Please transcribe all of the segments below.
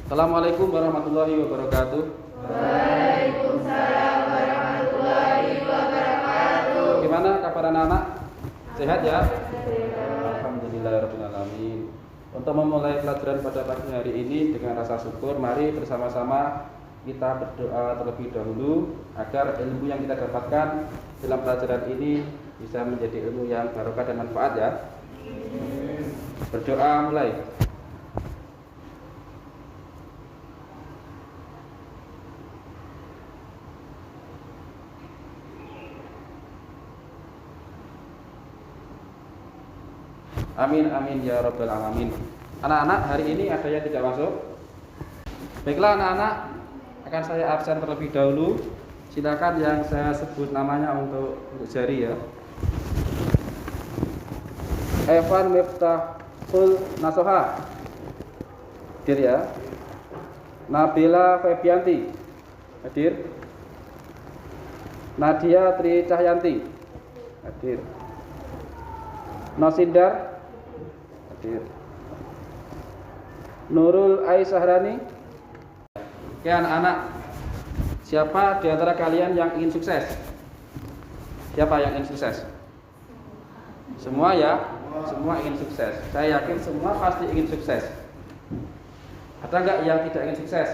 Assalamualaikum warahmatullahi wabarakatuh. Waalaikumsalam warahmatullahi wabarakatuh. Gimana kabar anak-anak? Sehat ya? Alhamdulillahirabbil alamin. Untuk memulai pelajaran pada pagi hari ini dengan rasa syukur, mari bersama-sama kita berdoa terlebih dahulu agar ilmu yang kita dapatkan dalam pelajaran ini bisa menjadi ilmu yang barokah dan manfaat ya. Berdoa mulai. Amin amin ya rabbal alamin. Anak-anak, hari ini ada yang tidak masuk? Baiklah anak-anak, akan saya absen terlebih dahulu. Silakan yang saya sebut namanya untuk jari ya. Evan Miftahul Nasoha, hadir ya. Nabila Febianti, hadir. Nadia Tri Cahyanti, hadir. Nosindar, hadir. Nurul Aisahrani. Oke anak-anak, siapa di antara kalian yang ingin sukses? Siapa yang ingin sukses? Semua ya? Semua ingin sukses. Saya yakin semua pasti ingin sukses. Ada nggak yang tidak ingin sukses?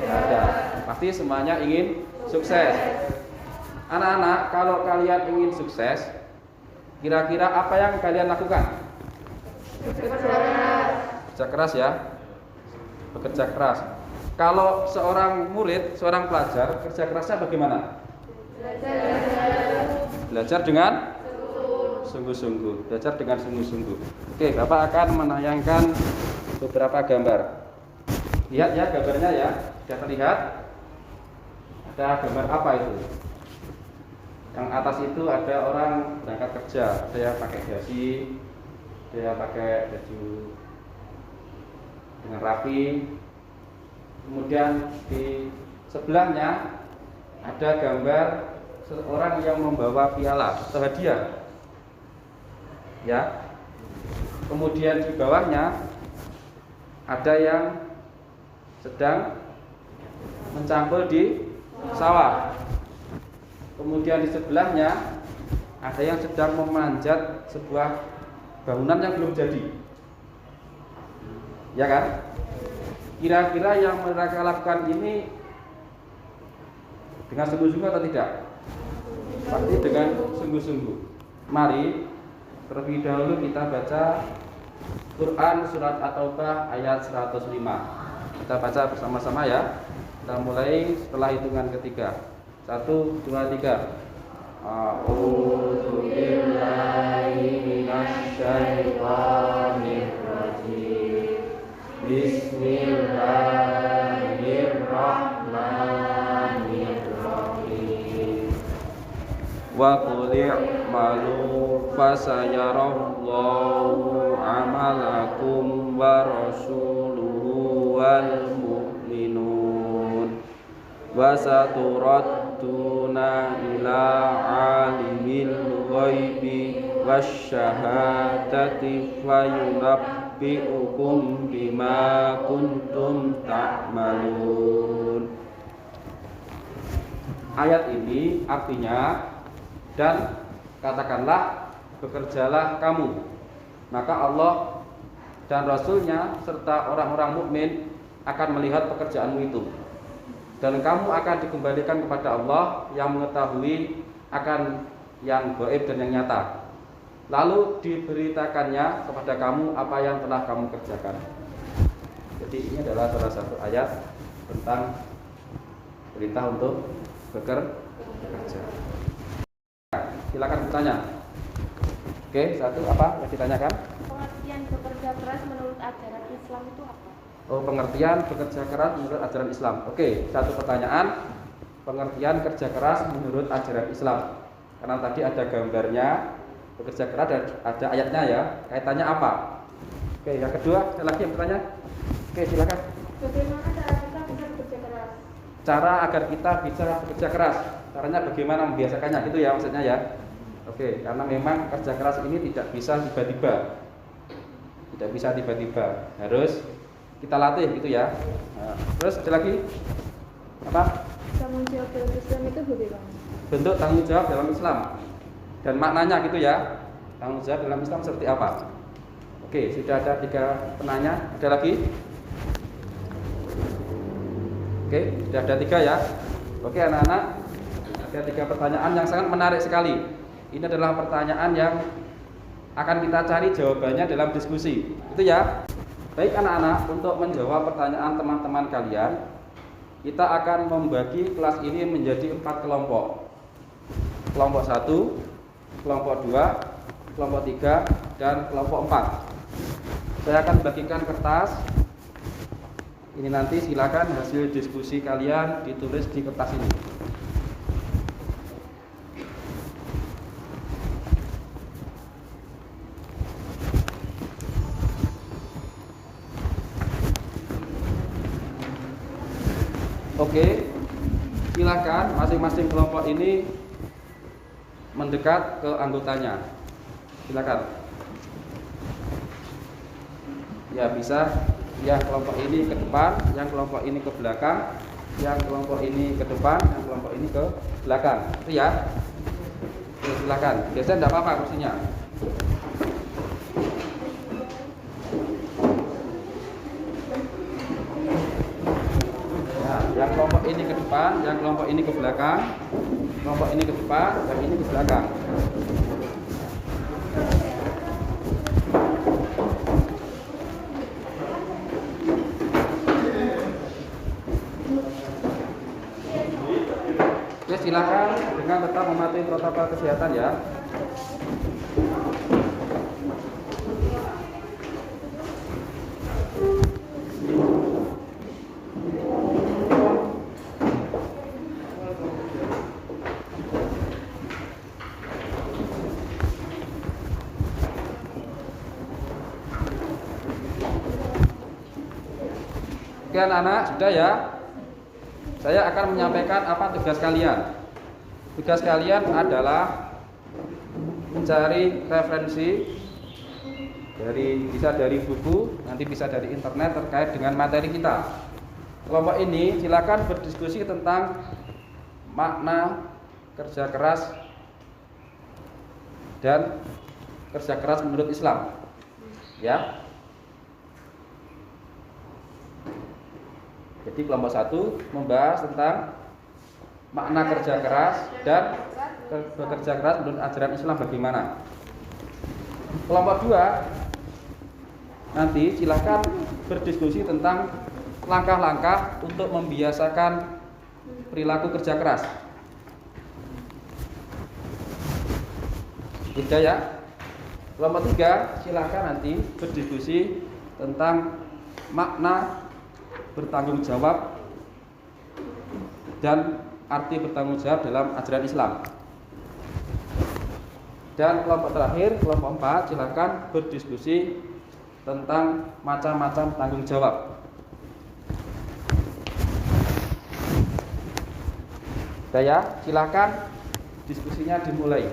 Ada. Pasti semuanya ingin sukses. Anak-anak, kalau kalian ingin sukses, kira-kira apa yang kalian lakukan? Bekerja keras ya. Bekerja keras. Kalau seorang murid, seorang pelajar, kerja kerasnya bagaimana? Belajar dengan sungguh-sungguh. Belajar dengan sungguh-sungguh. Oke, Bapak akan menayangkan beberapa gambar. Lihat ya gambarnya ya. Sudah terlihat? Ada gambar apa itu? Yang atas itu ada orang berangkat kerja. Ada yang pakai dasi, ada yang pakai baju dengan rapi. Kemudian di sebelahnya ada gambar seorang yang membawa piala atau hadiah. Ya. Kemudian di bawahnya ada yang sedang mencangkul di sawah. Kemudian di sebelahnya ada yang sedang memanjat sebuah bangunan yang belum jadi. Ya kan? Kira-kira yang mereka lakukan ini dengan sungguh-sungguh atau tidak? Pasti dengan sungguh-sungguh. Mari terlebih dahulu kita baca Quran surat At-Taubah ayat 105. Kita baca bersama-sama ya. Kita mulai setelah hitungan ketiga. 1, 2, 3. A'udzu billahi minasyaitonir rajim. Bismillahirrahmanirrahim. Wa qul i'malu fasayarallahu amalakum wa rasuluhu wal mu'minun wa saturadduna ila alimil ghaibi wasyahadati fayunabbi'ukum bima kuntum ta'malun. Ayat ini artinya, dan katakanlah bekerjalah kamu, maka Allah dan Rasulnya serta orang-orang mukmin akan melihat pekerjaanmu itu, dan kamu akan dikembalikan kepada Allah yang mengetahui akan yang gaib dan yang nyata. Lalu diberitakannya kepada kamu apa yang telah kamu kerjakan. Jadi ini adalah salah satu ayat tentang perintah untuk bekerja. Silakan bertanya. Oke, satu apa yang ditanyakan? Pengertian bekerja keras menurut ajaran Islam itu apa? Oh, pengertian bekerja keras menurut ajaran Islam. Oke, satu pertanyaan. Pengertian kerja keras menurut ajaran Islam. Karena tadi ada gambarnya bekerja keras dan ada ayatnya ya. Kaitannya apa? Oke, yang kedua, ada lagi yang bertanya? Oke, silakan. Bagaimana cara kita bisa bekerja keras? Cara agar kita bisa bekerja keras. Caranya bagaimana membiasakannya, gitu ya maksudnya ya. Oke, karena memang kerja keras ini tidak bisa tiba-tiba. Tidak bisa tiba-tiba, harus kita latih gitu ya. Nah, terus ada lagi apa? Tanggung jawab dalam Islam itu bagaimana? Bentuk tanggung jawab dalam Islam dan maknanya gitu ya. Tanggung jawab dalam Islam seperti apa? Oke, sudah ada 3 penanya. Ada lagi? Oke, sudah ada 3 ya. Oke anak-anak, ada 3 pertanyaan yang sangat menarik sekali. Ini adalah pertanyaan yang akan kita cari jawabannya dalam diskusi. Itu ya. Baik anak-anak, untuk menjawab pertanyaan teman-teman kalian, kita akan membagi kelas ini menjadi 4 kelompok. Kelompok 1, kelompok 2, kelompok 3, dan kelompok 4. Saya akan bagikan kertas. Ini nanti silakan hasil diskusi kalian ditulis di kertas ini. Oke, silakan masing-masing kelompok ini mendekat ke anggotanya. Silakan. Ya bisa, yang kelompok ini ke depan, yang kelompok ini ke belakang, yang kelompok ini ke depan, yang kelompok ini ke belakang. Itu ya. Oke, silakan. Biasanya tidak apa-apa kursinya. Yang kelompok ini ke depan, yang kelompok ini ke belakang, kelompok ini ke depan, yang ini ke belakang. Oke, silakan dengan tetap mematuhi protokol kesehatan ya. Oke anak-anak, sudah ya. Saya akan menyampaikan apa tugas kalian. Tugas kalian adalah mencari referensi bisa dari buku, nanti bisa dari internet terkait dengan materi kita. Kelompok ini silakan berdiskusi tentang makna kerja keras dan kerja keras menurut Islam. Ya. Jadi kelompok 1 membahas tentang makna kerja keras dan bekerja keras menurut ajaran Islam bagaimana. Kelompok 2 nanti silakan berdiskusi tentang langkah-langkah untuk membiasakan perilaku kerja keras. Tidak ya. Kelompok 3 silakan nanti berdiskusi tentang makna bertanggung jawab dan arti bertanggung jawab dalam ajaran Islam. Dan kelompok terakhir, kelompok 4, silakan berdiskusi tentang macam-macam tanggung jawab. Saya silakan diskusinya dimulai.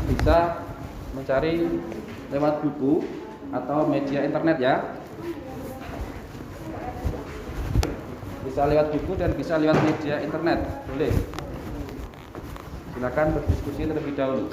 Bisa mencari lewat buku atau media internet ya. Bisa lewat buku dan bisa lewat media internet, boleh. Silakan berdiskusi terlebih dahulu.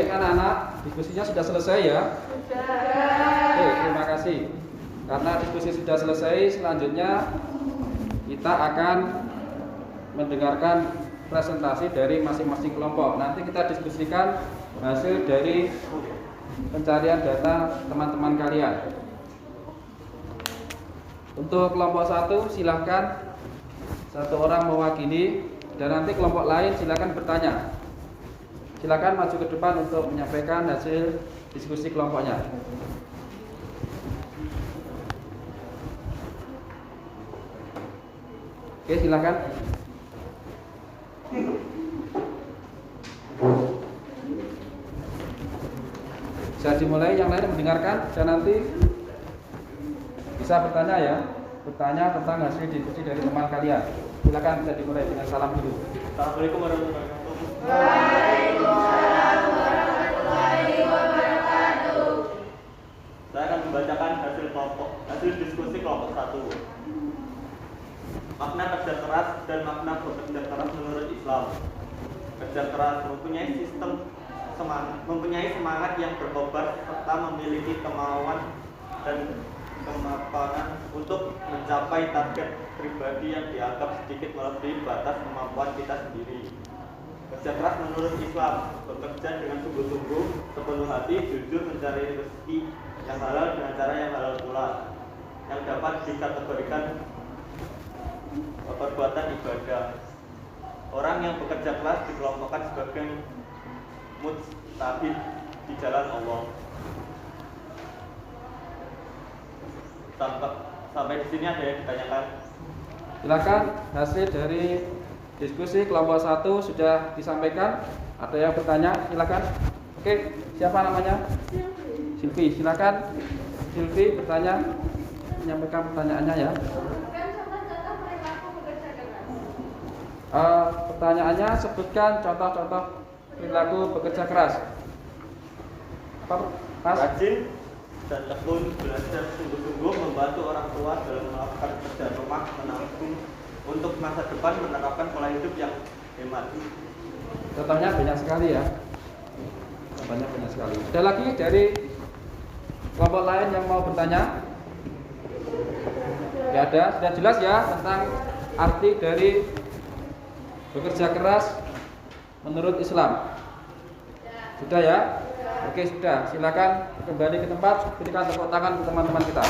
Baik anak-anak, diskusinya sudah selesai ya? Sudah. Oke, terima kasih. Karena diskusi sudah selesai, selanjutnya kita akan mendengarkan presentasi dari masing-masing kelompok. Nanti kita diskusikan hasil dari pencarian data teman-teman kalian. Untuk kelompok 1 silahkan satu orang mewakili, dan nanti kelompok lain silahkan bertanya. Silakan maju ke depan untuk menyampaikan hasil diskusi kelompoknya. Oke, silakan. Bisa dimulai, yang lain mendengarkan dan nanti bisa bertanya ya. Bertanya tentang hasil diskusi dari teman kalian. Silakan, bisa dimulai dengan salam dulu. Assalamualaikum warahmatullahi wabarakatuh. Waalaikumsalam warahmatullahi wabarakatuh. Saya akan membacakan hasil diskusi kelompok 1. Makna kerja keras dan makna bekerja keras menurut Islam. Kerja keras mempunyai semangat yang berkobar serta memiliki kemauan dan kemapanan untuk mencapai target pribadi yang dianggap sedikit melebihi batas kemampuan kita sendiri. Kerja keras menurut Islam, bekerja dengan sungguh-sungguh, sepenuh hati, jujur mencari rezeki yang halal dengan cara yang halal pula, yang dapat dikategorikan perbuatan ibadah. Orang yang bekerja keras dikelompokkan sebagai mujtahid di jalan Allah. Sampai di sini ada yang ditanyakan? Silakan, hasil dari diskusi kelompok 1 sudah disampaikan. Ada yang bertanya? Silakan. Oke, siapa namanya? Silvi. Silakan, Silvi bertanya, menyampaikan pertanyaannya ya. Pertanyaannya, sebutkan contoh-contoh perilaku bekerja keras. Apa, Mas? Rajin dan tekun, belajar sungguh-sungguh, membantu orang tua dalam melakukan pekerjaan rumah, menabung untuk masa depan, menerapkan pola hidup yang hemat. Contohnya banyak sekali ya. Contohnya banyak sekali. Ada lagi dari kelompok lain yang mau bertanya? Ya ada, sudah jelas ya tentang arti dari bekerja keras menurut Islam. Sudah ya? Oke, sudah. Silakan kembali ke tempat. Berikan tepuk tangan ke teman-teman kita.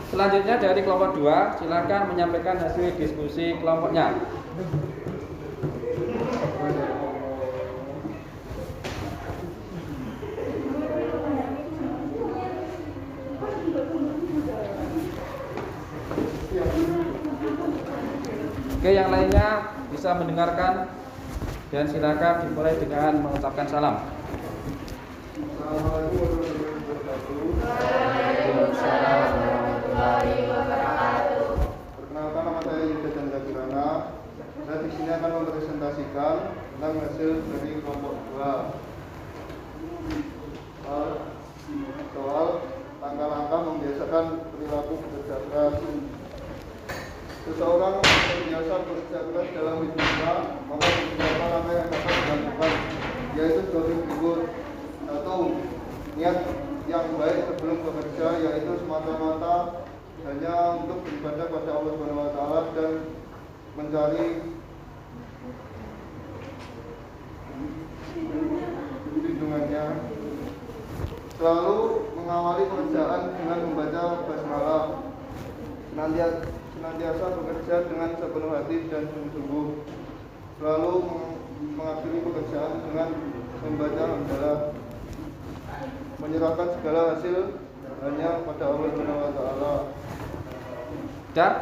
Selanjutnya dari kelompok 2, silakan menyampaikan hasil diskusi kelompoknya. Oke, yang lainnya bisa mendengarkan dan silakan dimulai dengan mengucapkan salam. Perkenalkan, nama saya Yuda Chandra Kirana. Saya di sini akan mempresentasikan tentang hasil dari kelompok 2 soal langkah-langkah membiasakan perilaku bekerja keras. Seseorang terbiasa bekerja keras dalam hidupnya, maka beberapa langkah yang dapat dilakukan, yaitu jogging berikut. 1. Niat yang baik sebelum bekerja, yaitu semata-mata hanya untuk beribadah pada Allah SWT dan mencari lindungannya. Selalu mengawali pekerjaan dengan membaca basmalah. Senantiasa bekerja dengan sepenuh hati dan sungguh-sungguh. Selalu mengakhiri pekerjaan dengan membaca hamdalah. Menyerahkan segala hasil hanya pada Allah SWT. Sudah?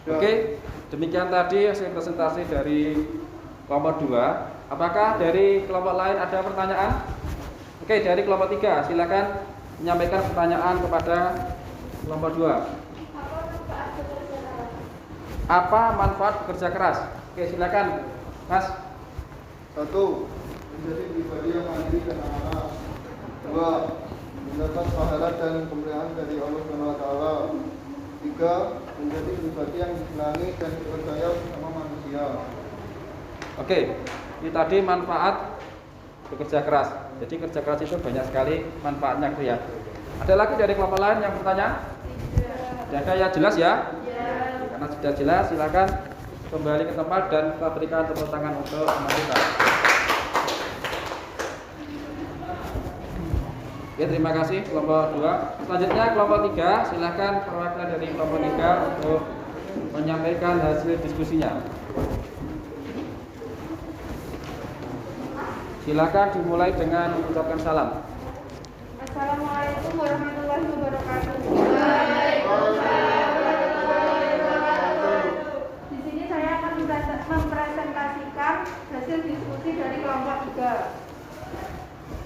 Oke, demikian tadi hasil presentasi dari kelompok 2. Apakah dari kelompok lain ada pertanyaan? Oke, dari kelompok 3 silakan menyampaikan pertanyaan kepada kelompok 2. Apa manfaat bekerja keras? Oke, silakan, Mas. 1. Menjadi pribadi yang mandiri dan amanah. 2. Mendapat pahala dan kemuliaan dari Allah SWT. 3. Menjadi pribadi yang disenangi dan dipercaya sama manusia. manusia. Oke, ini tadi manfaat bekerja keras. Jadi kerja keras itu banyak sekali manfaatnya gitu ya. Ada lagi dari kelompok lain yang bertanya? Tidak ada ya, jelas ya? Karena sudah jelas, silakan kembali ke tempat dan kita berikan tepuk tangan untuk teman kita. Oke, terima kasih kelompok 2. Selanjutnya kelompok 3, silakan perwakilan dari kelompok 3 untuk menyampaikan hasil diskusinya. Silakan dimulai dengan mengucapkan salam. Assalamualaikum warahmatullahi wabarakatuh. Di sini saya akan mempresentasikan hasil diskusi dari kelompok 3.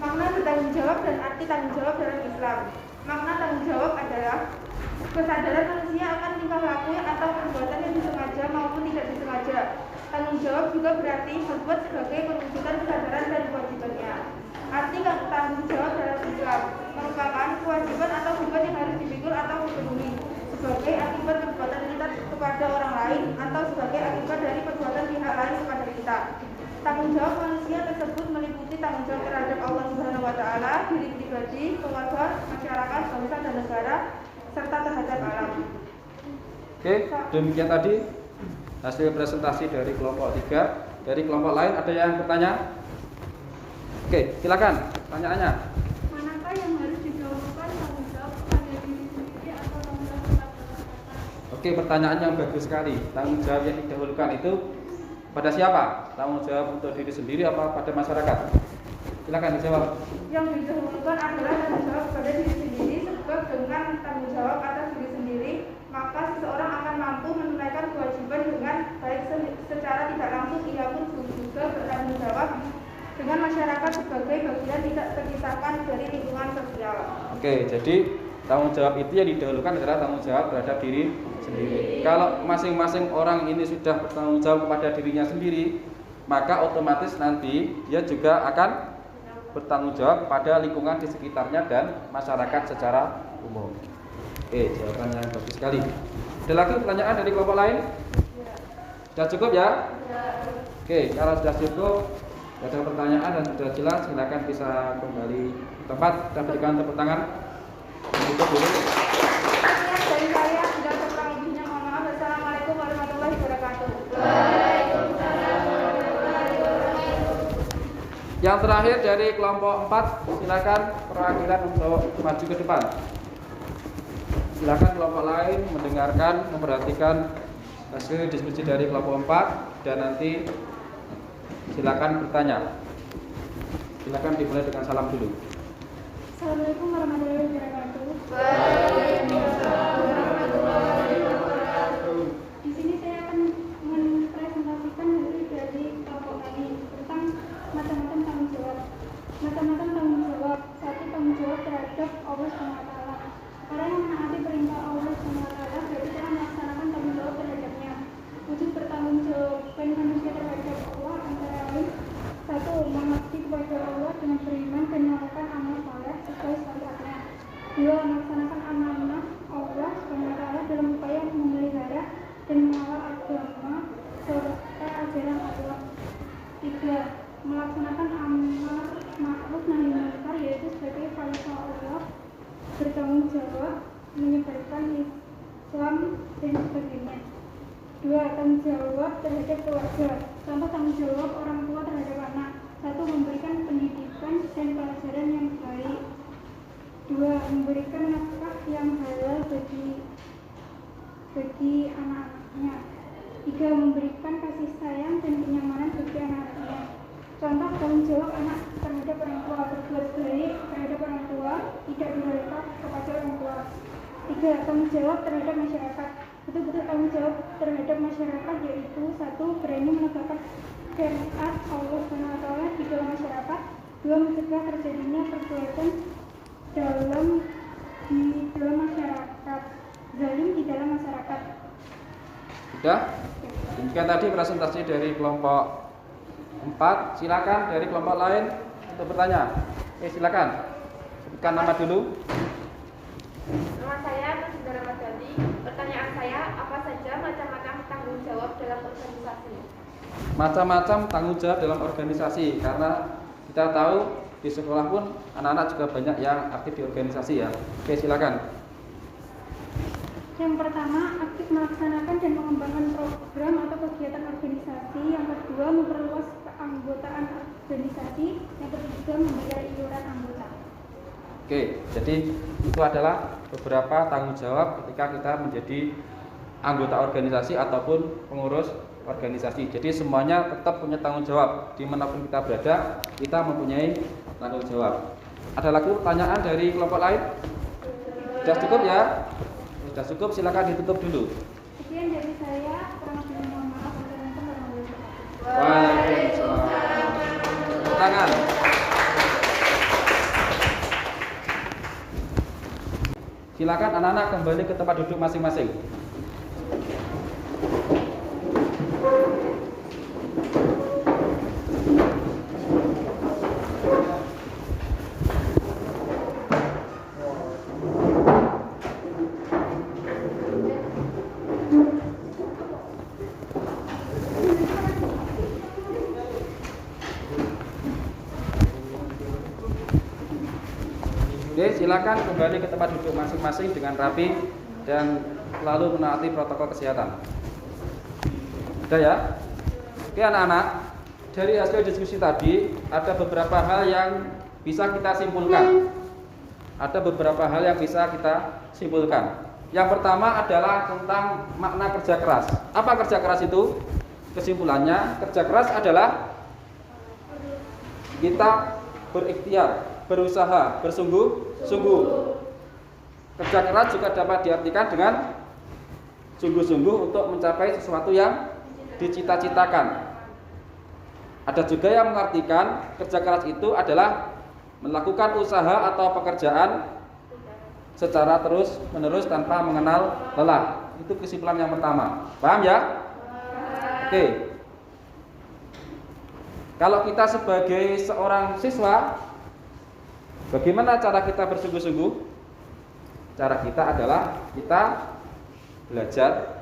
Makna bertanggung jawab dan arti tanggung jawab dalam Islam. Makna tanggung jawab adalah kesadaran manusia akan tingkah laku atau perbuatan yang disengaja maupun tidak disengaja. Tanggung jawab juga berarti berbuat sebagai perwujudan kesadaran dan kewajibannya. Arti tanggung jawab dalam Islam merupakan kewajiban atau beban yang harus dipikul atau dipenuhi sebagai akibat perbuatan kita kepada orang lain atau sebagai akibat dari perbuatan pihak lain kepada kita. Tanggung jawab manusia tersebut meliputi tanggung jawab terhadap Allah Subhanahu wa taala, diri pribadi, keluarga, masyarakat, bangsa dan negara, serta terhadap alam. Oke, demikian tadi hasil presentasi dari kelompok 3. Dari kelompok lain ada yang bertanya? Oke, silakan pertanyaannya. Manakah yang harus didahulukan, tanggung jawab pada diri sendiri atau tanggung jawab kepada masyarakat? Oke, pertanyaan yang bagus sekali. Tanggung jawab yang didahulukan itu pada siapa? Tanggung jawab untuk diri sendiri apa pada masyarakat? Silakan dijawab. Yang didahulukan adalah tanggung jawab pada diri sendiri, sebab dengan tanggung jawab atas diri sendiri, maka seseorang akan mampu menunaikan kewajiban dengan baik secara tidak langsung. Ia pun juga bertanggung jawab dengan masyarakat sebagai bagian tidak terpisahkan dari lingkungan sosial. Oke, jadi tanggung jawab itu yang didahulukan adalah tanggung jawab terhadap diri sendiri. Kalau masing-masing orang ini sudah bertanggung jawab kepada dirinya sendiri, maka otomatis nanti dia juga akan bertanggung jawab pada lingkungan di sekitarnya dan masyarakat secara umum. Oke, jawabannya bagus sekali. Ada lagi pertanyaan dari kelompok lain? Sudah cukup ya? Oke, kalau sudah cukup, ada pertanyaan dan sudah jelas, silakan bisa kembali ke tempat. Kita berikan tepuk tangan. Tutup dulu. Dari saya sudah kurang lebihnya mohon maaf. Assalamualaikum warahmatullahi wabarakatuh. Yang terakhir dari kelompok 4, silakan perwakilan untuk maju ke depan. Silakan kelompok lain mendengarkan, memperhatikan hasil diskusi dari kelompok 4 dan nanti silakan bertanya. Silakan dimulai dengan salam dulu. Assalamualaikum warahmatullahi wabarakatuh. Di sini saya akan mempresentasikan hasil dari kelompok kami tentang macam-macam tanggung jawab. Macam-macam tanggung jawab. Satu, tanggung jawab terhadap Allah SWT. Orang yang menaati perintah Allah SWT berarti telah melaksanakan tanggung jawab terhadapnya. Wujud bertanggung jawaban manusia terhadap Allah antara lain: satu, mengabdi kepada Allah dengan beriman dan melakukan amal saleh sesuai syariatnya. Dua, melaksanakan amanah Allah SWT dalam upaya memelihara dan mengawal agama serta ajaran Allah. Tiga, melaksanakan amal ma'ruf nahi munkar, yaitu sebagai khalifah Allah, bertanggung jawab menyebarkan Islam dan sebagainya. Dua, tanggung jawab terhadap keluarga. Contoh tanggung jawab orang tua terhadap anak: satu, memberikan pendidikan dan pelajaran yang baik. Dua, memberikan nafkah yang halal bagi anak-anaknya. Tiga, memberikan kasih sayang dan kenyamanan bagi anak-anaknya. Contoh tanggung jawab anak terhadap orang tua: berbuat baik terhadap orang tua, tidak durhaka kepada orang tua. Tiga, tanggung jawab terhadap masyarakat. Betul-betul tanggung jawab terhadap masyarakat yaitu: satu, berani menegakkan syariat Allah SWT di dalam masyarakat. Dua, mencegah terjadinya perbuatan di dalam masyarakat, zalim di dalam masyarakat. Sudah? Demikian tadi presentasi dari kelompok 4. Silakan dari kelompok lain untuk bertanya. Silakan. Sebutkan nama dulu. Nama saya Saudara Mas Gandhi. Pertanyaan saya, apa saja macam-macam tanggung tanggung jawab dalam organisasi? Macam-macam tanggung jawab dalam organisasi, karena kita tahu di sekolah pun anak-anak juga banyak yang aktif di organisasi ya. Oke, silakan. Yang pertama, aktif melaksanakan dan mengembangkan program atau kegiatan organisasi. Yang kedua, memperluas keanggotaan organisasi. Yang ketiga, membayar iuran anggota. Oke, jadi itu adalah beberapa tanggung jawab ketika kita menjadi anggota organisasi ataupun pengurus organisasi. Jadi semuanya tetap punya tanggung jawab. Dimanapun kita berada, kita mempunyai tanggung jawab. Ada lagi pertanyaan dari kelompok lain? Sudah cukup ya? Sudah cukup, silakan ditutup dulu. Sekian dari saya, kurang lebihnya mohon maaf. Wassalamualaikum warahmatullahi wabarakatuh. Waalaikumsalam. Tepuk tangan. Silakan anak-anak kembali ke tempat duduk masing-masing. Oke, silakan kembali ke tempat duduk masing-masing dengan rapi dan selalu menaati protokol kesehatan. Sudah ya? Oke anak-anak, dari hasil diskusi tadi ada beberapa hal yang bisa kita simpulkan. Ada beberapa hal yang bisa kita simpulkan. Yang pertama adalah tentang makna kerja keras. Apa kerja keras itu? Kesimpulannya, kerja keras adalah kita berikhtiar, berusaha, bersungguh-sungguh. Kerja keras juga dapat diartikan dengan sungguh-sungguh untuk mencapai sesuatu yang dicita-citakan. Ada juga yang mengartikan kerja keras itu adalah melakukan usaha atau pekerjaan secara terus-menerus tanpa mengenal lelah. Itu kesimpulan yang pertama. Paham ya? Oke. Kalau kita sebagai seorang siswa, bagaimana cara kita bersungguh-sungguh? Cara kita adalah kita belajar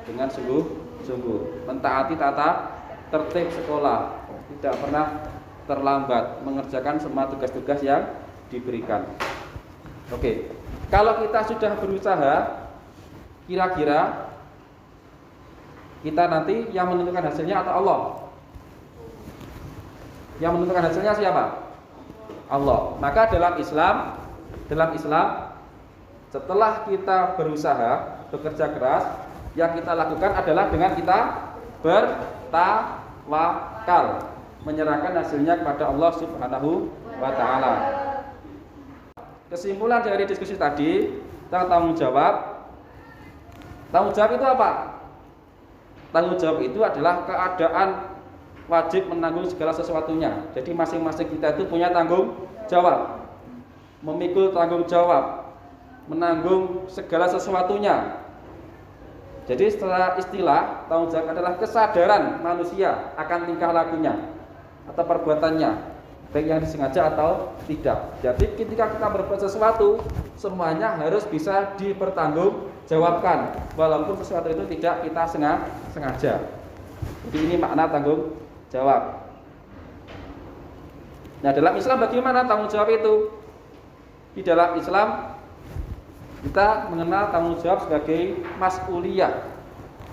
dengan sungguh-sungguh, mentaati tata tertib sekolah, tidak pernah terlambat, mengerjakan semua tugas-tugas yang diberikan. Oke, kalau kita sudah berusaha, kira-kira kita nanti yang menentukan hasilnya atau Allah? Yang menentukan hasilnya siapa? Allah. Maka dalam Islam setelah kita berusaha, bekerja keras, yang kita lakukan adalah dengan kita bertawakal, menyerahkan hasilnya kepada Allah Subhanahu wa taala. Kesimpulan dari diskusi tadi tentang tanggung jawab. Tanggung jawab itu apa? Tanggung jawab itu adalah keadaan wajib menanggung segala sesuatunya. Jadi masing-masing kita itu punya tanggung jawab, memikul tanggung jawab, menanggung segala sesuatunya. Jadi setelah istilah tanggung jawab adalah kesadaran manusia akan tingkah lakunya atau perbuatannya, baik yang disengaja atau tidak. Jadi ketika kita berbuat sesuatu, semuanya harus bisa dipertanggungjawabkan, walaupun sesuatu itu tidak kita sengaja. Jadi ini makna tanggung jawab. Nah, dalam Islam bagaimana tanggung jawab itu? Di dalam Islam kita mengenal tanggung jawab sebagai mas'uliyah.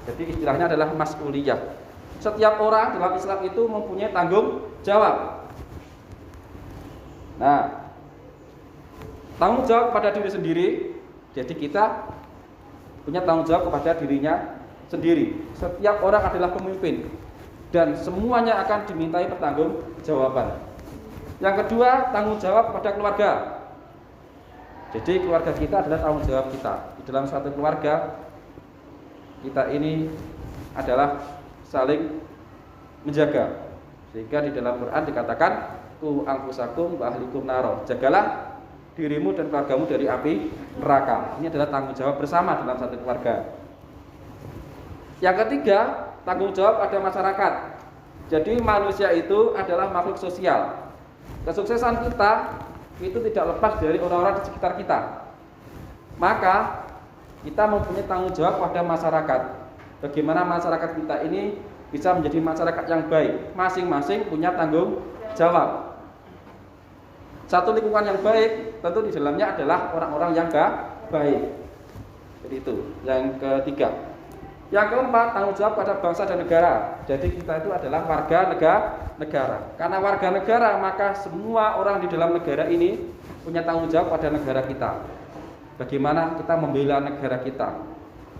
Jadi istilahnya adalah mas'uliyah. Setiap orang dalam Islam itu mempunyai tanggung jawab. Nah, tanggung jawab kepada diri sendiri. Jadi kita punya tanggung jawab kepada dirinya sendiri. Setiap orang adalah pemimpin dan semuanya akan dimintai pertanggungjawaban. Yang kedua, tanggung jawab kepada keluarga. Jadi keluarga kita adalah tanggung jawab kita. Di dalam suatu keluarga kita ini adalah saling menjaga. Sehingga di dalam Quran dikatakan ku anfusakum wa ahlikum naro. Jagalah dirimu dan keluargamu dari api neraka. Ini adalah tanggung jawab bersama dalam satu keluarga. Yang ketiga, tanggung jawab pada masyarakat. Jadi manusia itu adalah makhluk sosial. Kesuksesan kita itu tidak lepas dari orang-orang di sekitar kita. Maka kita mempunyai tanggung jawab pada masyarakat. bagaimana masyarakat kita ini bisa menjadi masyarakat yang baik. Masing-masing punya tanggung jawab. Satu lingkungan yang baik tentu di dalamnya adalah orang-orang yang baik. Jadi itu yang ketiga. Yang keempat, tanggung jawab pada bangsa dan negara. Jadi kita itu adalah warga negara. Karena warga negara, maka semua orang di dalam negara ini punya tanggung jawab pada negara kita. Bagaimana kita membela negara kita,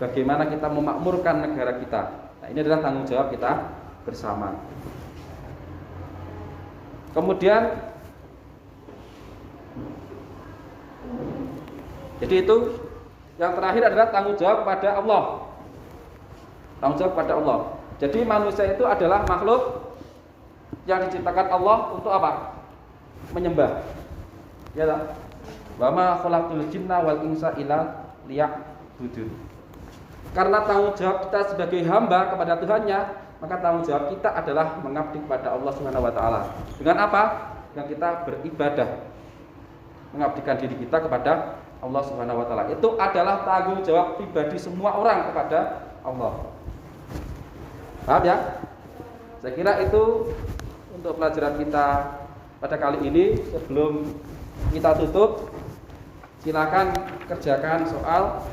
bagaimana kita memakmurkan negara kita. Nah, ini adalah tanggung jawab kita bersama. Kemudian, jadi itu yang terakhir adalah tanggung jawab pada Allah. Tanggung jawab pada Allah. Jadi manusia itu adalah makhluk yang diciptakan Allah untuk apa? Menyembah. Ya tak? Wa ma khalaqtul jinna wal insa illa liya'budun. Karena tanggung jawab kita sebagai hamba kepada Tuhannya, maka tanggung jawab kita adalah mengabdi kepada Allah Subhanahu wa taala. Dengan apa? Dengan kita beribadah. Mengabdikan diri kita kepada Allah Subhanahu wa taala. Itu adalah tanggung jawab pribadi semua orang kepada Allah. Paham ya? Saya kira itu untuk pelajaran kita pada kali ini. Sebelum kita tutup, silakan kerjakan soal.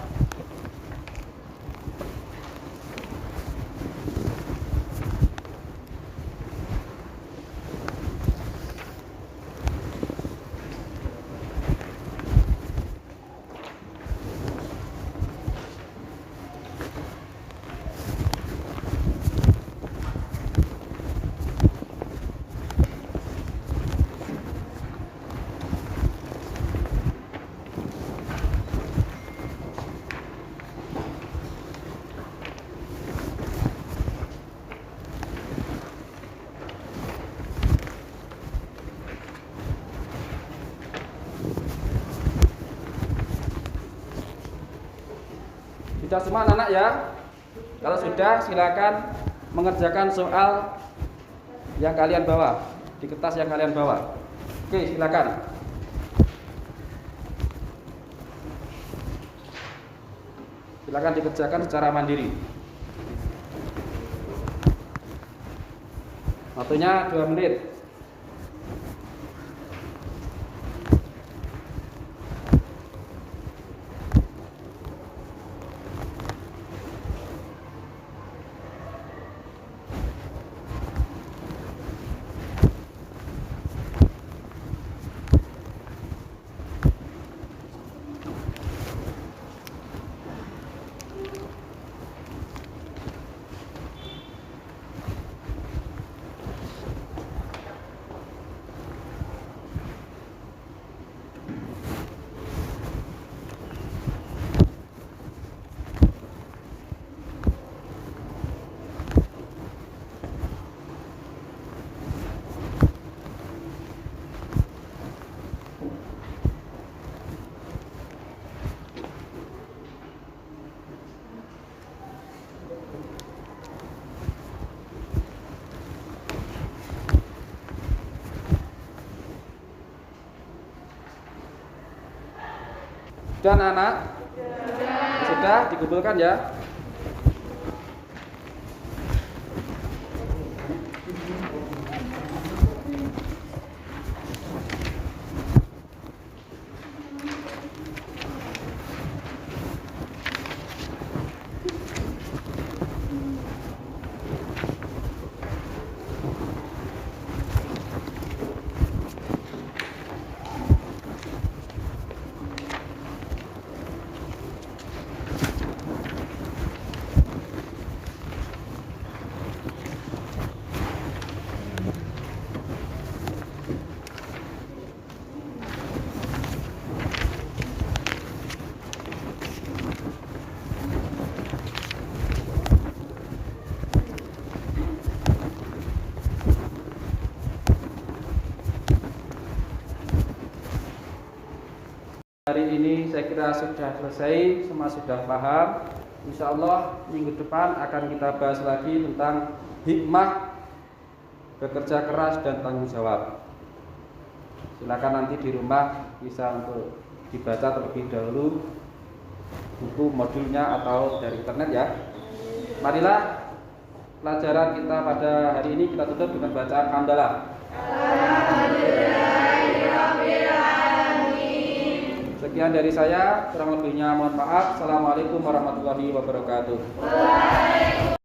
Sudah semua anak-anak ya? Kalau sudah, silakan mengerjakan soal yang kalian bawa di kertas yang kalian bawa. Oke, silakan. Silakan dikerjakan secara mandiri. Waktunya 2 menit. Sudah anak-anak? Sudah dikumpulkan ya? Hari ini saya kira sudah selesai, semua sudah paham. Insya Allah minggu depan akan kita bahas lagi tentang hikmah bekerja keras dan tanggung jawab. Silakan nanti di rumah bisa untuk dibaca terlebih dahulu buku modulnya atau dari internet ya. Marilah pelajaran kita pada hari ini kita tutup dengan bacaan hamdalah. Sekian dari saya, kurang lebihnya mohon maaf. Assalamualaikum warahmatullahi wabarakatuh.